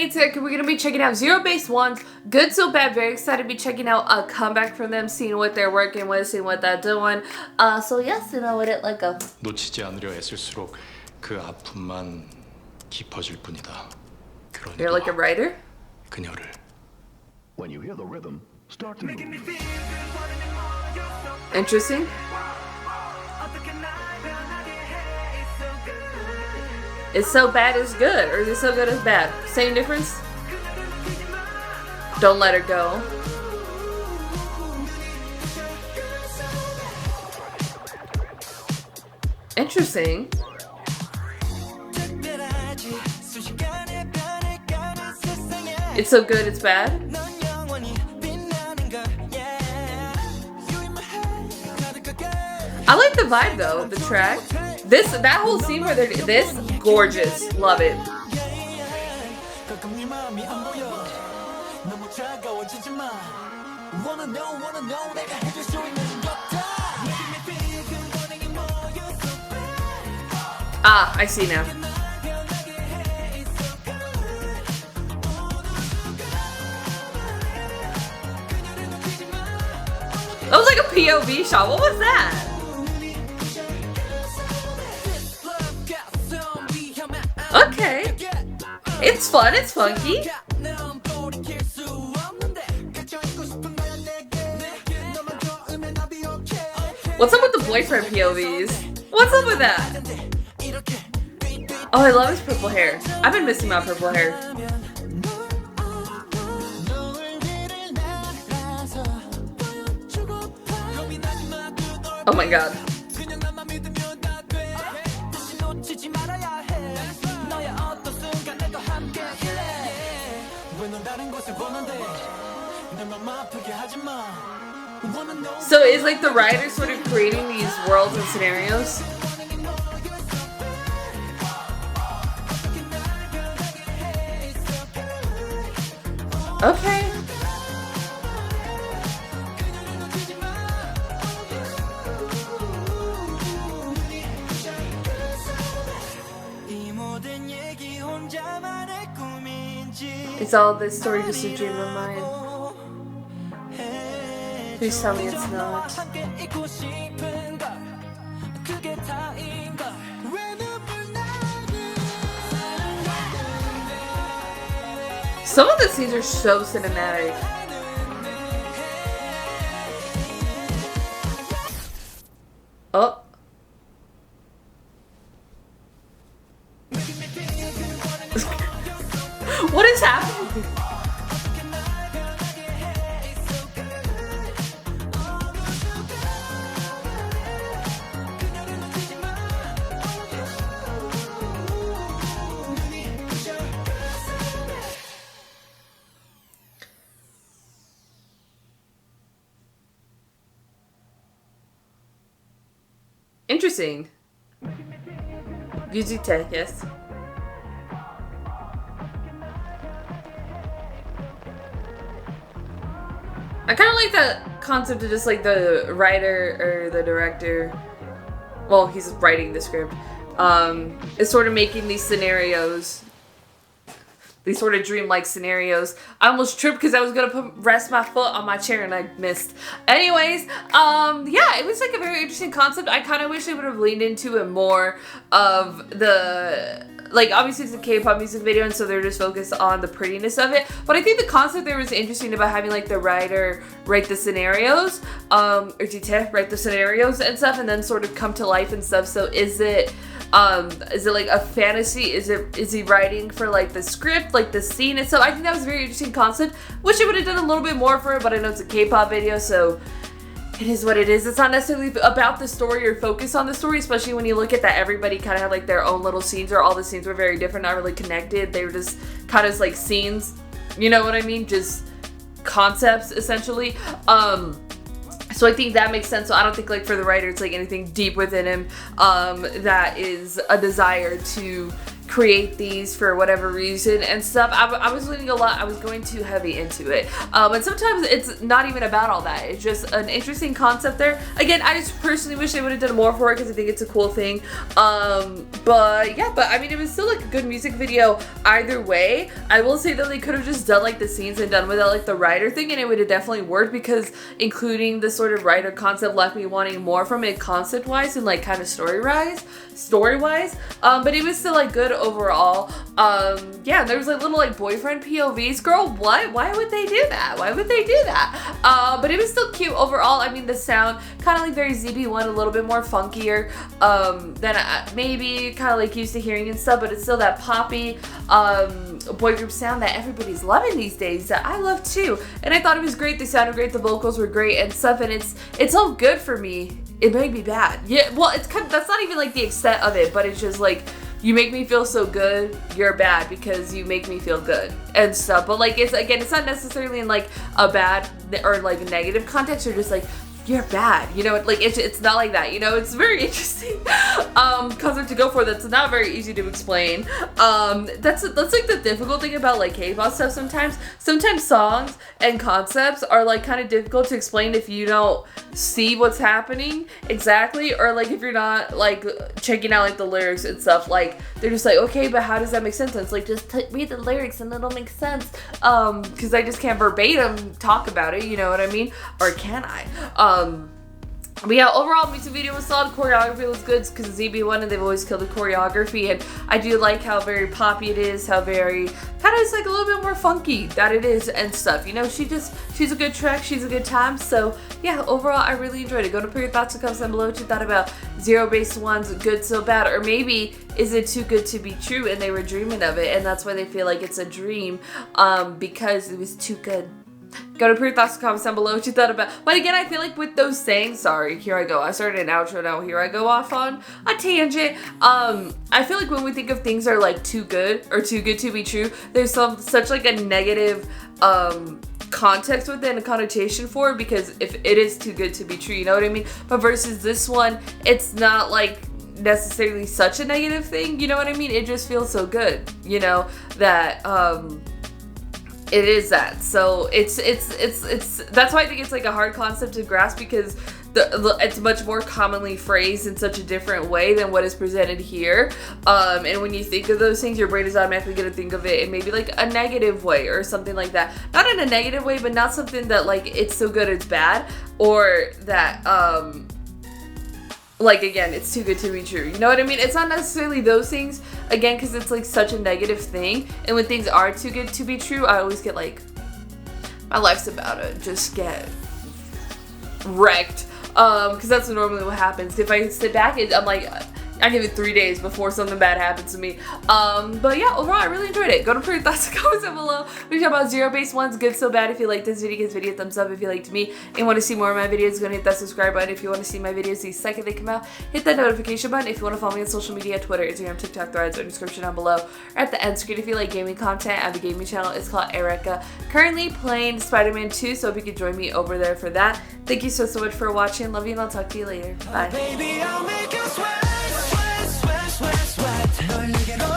Justine. Today we're going to be checking out ZEROBASEONE's Good So Bad. Very excited to be checking out a comeback from them, seeing what they're working with, seeing what they're doing. So yes, you know what it like a... 놓치지 않으려 애쓸수록 그 아픔만 깊어질 뿐이다. You're like a writer? 그녀를. When you hear the rhythm, start to move. Interesting. It's so bad it's good, or is it so good it's bad? Same difference? Don't let her go. Interesting. It's so good it's bad? I like the vibe though of the track. That whole scene where they're this gorgeous. Love it. Ah, I see now. That was like a POV shot. What was that? Okay. It's fun, it's funky. What's up with the boyfriend POVs? What's up with that? Oh, I love his purple hair. I've been missing my purple hair. Oh my god. So is like the writer sort of creating these worlds and scenarios? Okay. Is all this story just a dream of mine? Please tell me it's not. Some of the scenes are so cinematic. Oh. What is happening? Interesting. Visite, yes. I kind of like the concept of just like the writer or the director, well, he's writing the script, is sort of making these scenarios, these sort of dreamlike scenarios. I almost tripped because I was gonna rest my foot on my chair and I missed. Anyways, yeah, it was like a very interesting concept. I kind of wish they would have leaned into it more of the, like, obviously it's a K-pop music video and so they're just focused on the prettiness of it. But I think the concept there was interesting about having like the writer write the scenarios, or Dite write the scenarios and stuff and then sort of come to life and stuff. So is it like a fantasy? Is he writing for like the script, like the scene and stuff? I think that was a very interesting concept. Wish it would have done a little bit more for it, but I know it's a K-pop video, so it is what it is. It's not necessarily about the story or focus on the story, especially when you look at that everybody kind of had like their own little scenes, or all the scenes were very different, not really connected. They were just kind of like scenes, you know what I mean? Just concepts essentially. So I think that makes sense. So I don't think like for the writer it's like anything deep within him that is a desire to create these for whatever reason and stuff. I was leaning a lot, I was going too heavy into it. And sometimes it's not even about all that. It's just an interesting concept there. Again, I just personally wish they would have done more for it because I think it's a cool thing. But yeah, but I mean, it was still like a good music video either way. I will say that they could have just done like the scenes and done without like the writer thing, and it would have definitely worked, because including the sort of writer concept left me wanting more from it concept wise and like kind of story wise. But it was still like good overall. Yeah, there was like little like boyfriend POVs. Girl, what? Why would they do that? Why would they do that? But it was still cute overall. I mean, the sound kind of like very ZB1, a little bit more funkier than I maybe kind of like used to hearing and stuff, but it's still that poppy boy group sound that everybody's loving these days, that I love too. And I thought it was great. They sounded great, the vocals were great and stuff, and it's all good for me. It made me bad. Yeah, well, it's kind of, that's not even like the extent of it, but it's just like, you make me feel so good, you're bad because you make me feel good and stuff. But like, it's again, it's not necessarily in like a bad or like negative context, or just like, you're bad, you know, like it's not like that, you know. It's very interesting concept to go for. That's not very easy to explain. That's like the difficult thing about like K-pop stuff. Sometimes songs and concepts are like kind of difficult to explain if you don't see what's happening exactly, or like if you're not like checking out like the lyrics and stuff. Like they're just like, okay, but how does that make sense? And it's like, just read the lyrics and it'll make sense, because I just can't verbatim talk about it, you know what I mean? Or can I? But yeah, overall music video was solid. Choreography was good because ZB1 and they've always killed the choreography, and I do like how very poppy it is, how very kind of it's like a little bit more funky that it is and stuff, you know. She's a good track, she's a good time. So yeah, overall I really enjoyed it. Go to put your thoughts and comments down below what you thought about ZEROBASEONE's Good So Bad, or maybe is it too good to be true and they were dreaming of it and that's why they feel like it's a dream, because it was too good. Go to put your thoughts and comments down below what you thought about. But again, I feel like with those sayings, sorry, here I go. I started an outro, now here I go off on a tangent. I feel like when we think of things are like too good or too good to be true, there's such like a negative context with it and a connotation for it, because if it is too good to be true, you know what I mean? But versus this one, it's not like necessarily such a negative thing, you know what I mean? It just feels so good, you know, that it is that. So it's that's why I think it's like a hard concept to grasp, because it's much more commonly phrased in such a different way than what is presented here. And when you think of those things, your brain is automatically going to think of it in maybe like a negative way or something like that. Not in a negative way, but not something that like it's so good it's bad, or that like, again, it's too good to be true, you know what I mean? It's not necessarily those things, again, because it's like such a negative thing, and when things are too good to be true, I always get like, my life's about to just get wrecked, because that's normally what happens. If I sit back, I'm like, I give it 3 days before something bad happens to me. But yeah, overall, I really enjoyed it. Go to put your thoughts and comments down below. We talk about ZEROBASEONE's Good So Bad. If you like this video, give this video a thumbs up. If you liked me and want to see more of my videos, go and hit that subscribe button. If you want to see my videos the second they come out, hit that notification button. If you want to follow me on social media, Twitter, Instagram, TikTok, Threads, or description down below, or at the end screen. If you like gaming content, I have a gaming channel. It's called Erika. Currently playing Spider-Man 2, so hope you could join me over there for that. Thank you so much for watching. Love you, and I'll talk to you later. Bye. Baby, I'll make you sweat, sweat, sweat, sweat, sweat.